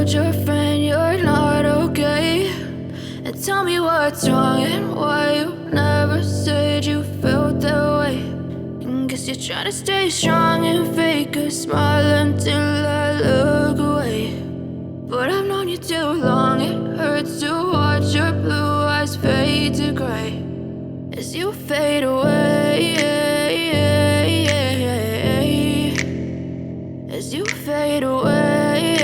told your friend you're not okay? And tell me what's wrong and why you never said you felt that way. And guess you're trying to stay strong and fake a smile until I look away. But I've known you too long, it hurts to watch your blue eyes fade to gray as you fade away, as you fade away.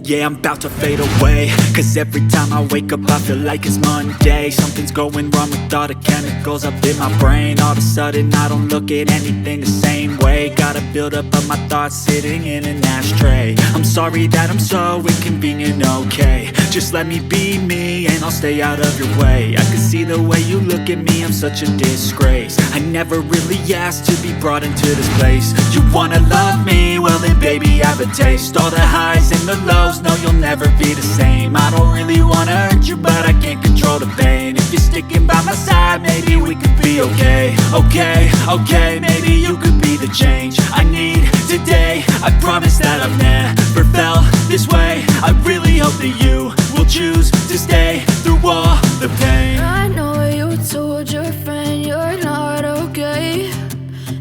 Yeah, I'm about to fade away, cause every time I wake up I feel like it's Monday. Something's going wrong with all the chemicals up in my brain. All of a sudden I don't look at anything the same way. Gotta build up of my thoughts sitting in an ashtray. I'm sorry that I'm so inconvenient, okay? Just let me be me and I'll stay out of your way. I can see the way you look at me, I'm such a disgrace. I never really asked to be brought into this place. You wanna love me? Well then baby I have a taste. All the highs and the lows, no you'll never be the same. I don't really wanna hurt you but I can't control the pain. If you're sticking by my side maybe we could be okay. Okay, maybe you could be the change I need today. I promise that I've never felt this way. I really hope that you will choose to stay through all the pain. I know you told your friend you're not okay.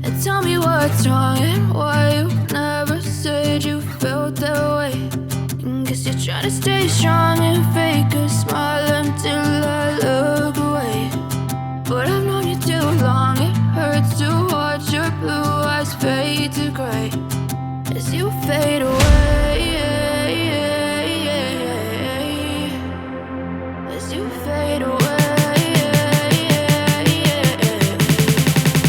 And tell me what's wrong and why you never said you felt that way. And guess you're trying to stay strong and fake a smile until I look away. But I've known you too long, it hurts to watch your blue eyes fade to gray as you fade away, as you fade away, as you fade away.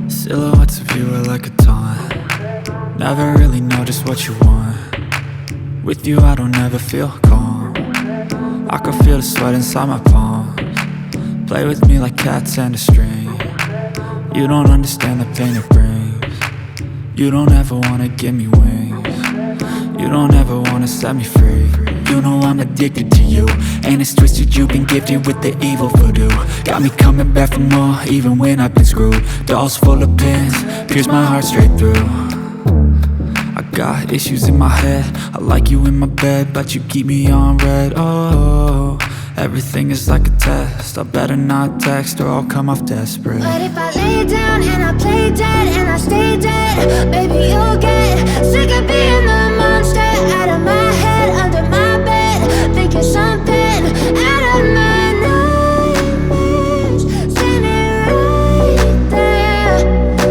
Silhouettes of you are like a taunt. Never really know just what you want. With you I don't ever feel calm. I can feel the sweat inside my palms. Play with me like cats and a string. You don't understand the pain it brings. You don't ever wanna give me wings. You don't ever wanna wanna set me free. You know I'm addicted to you, and it's twisted, you've been gifted with the evil voodoo. Got me coming back for more, even when I've been screwed. Dolls full of pins, pierce my heart straight through. I got issues in my head, I like you in my bed, but you keep me on red. Oh, everything is like a test, I better not text or I'll come off desperate. But if I lay down and I play dead and I stay dead, baby, you'll get sick of being the monster out of my head, under my bed, thinking something out of my nightmares, standing right there.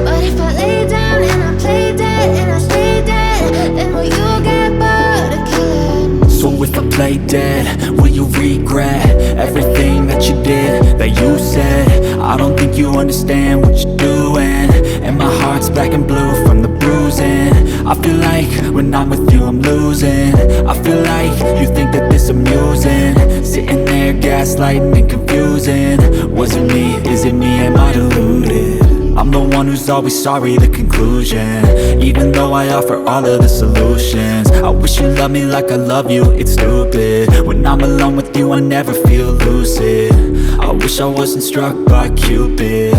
But if I lay down and I play dead and I stay dead, then will you get bored of killing me? So if I play dead, will you regret everything that you did, that you said? I don't think you understand what you're doing, and my heart's black and blue from the bruising. I feel like when I'm with you I'm losing. I feel like you think that this amusing, sitting there gaslighting and confusing. Was it me? Is it me? Am I deluded? I'm the one who's always sorry, the conclusion, even though I offer all of the solutions. I wish you loved me like I love you, it's stupid. When I'm alone with you I never feel lucid. I wish I wasn't struck by Cupid.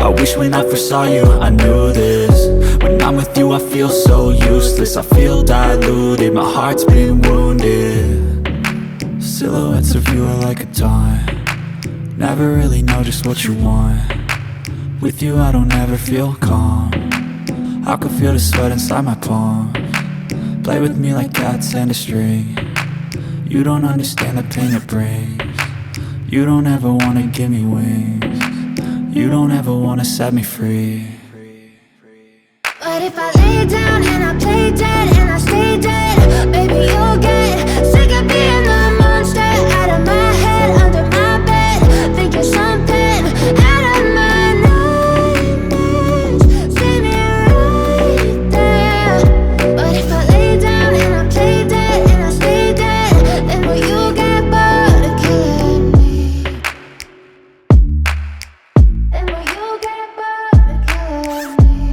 I wish when I first saw you I knew this. When I'm with you I feel so useless, I feel diluted, my heart's been wounded. Silhouettes of you are like a taunt, never really know just what you want. With you I don't ever feel calm, I can feel the sweat inside my palm. Play with me like cats and a string, you don't understand the pain it brings. You don't ever wanna give me wings, you don't ever wanna set me free. But if I lay down and I play dead and I stay dead, baby, you'll get sick of being the monster out of my head, under my bed, thinking something out of my nightmares, standing right there. But if I lay down and I play dead and I stay dead, then will you get bored of killing me? Then will you get bored of killing me?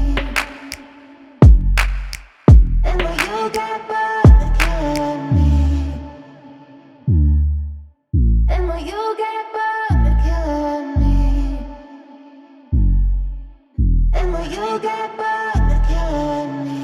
And will you get bored of killing me? And will you get bored of killing me? And will you get bored of killing me?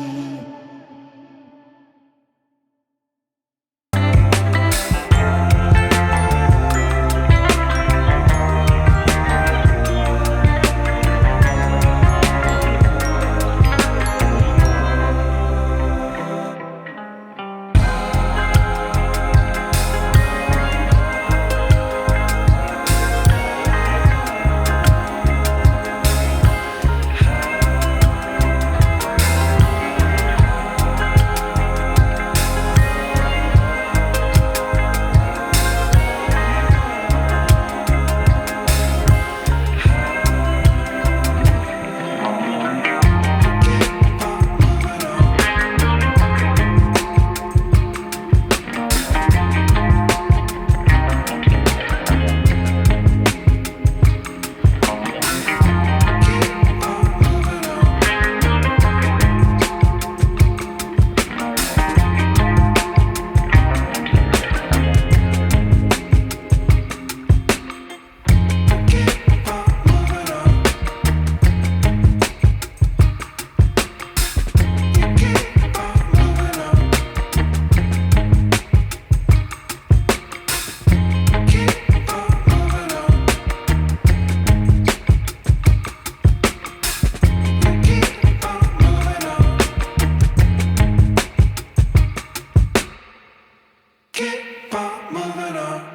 Keep on moving on.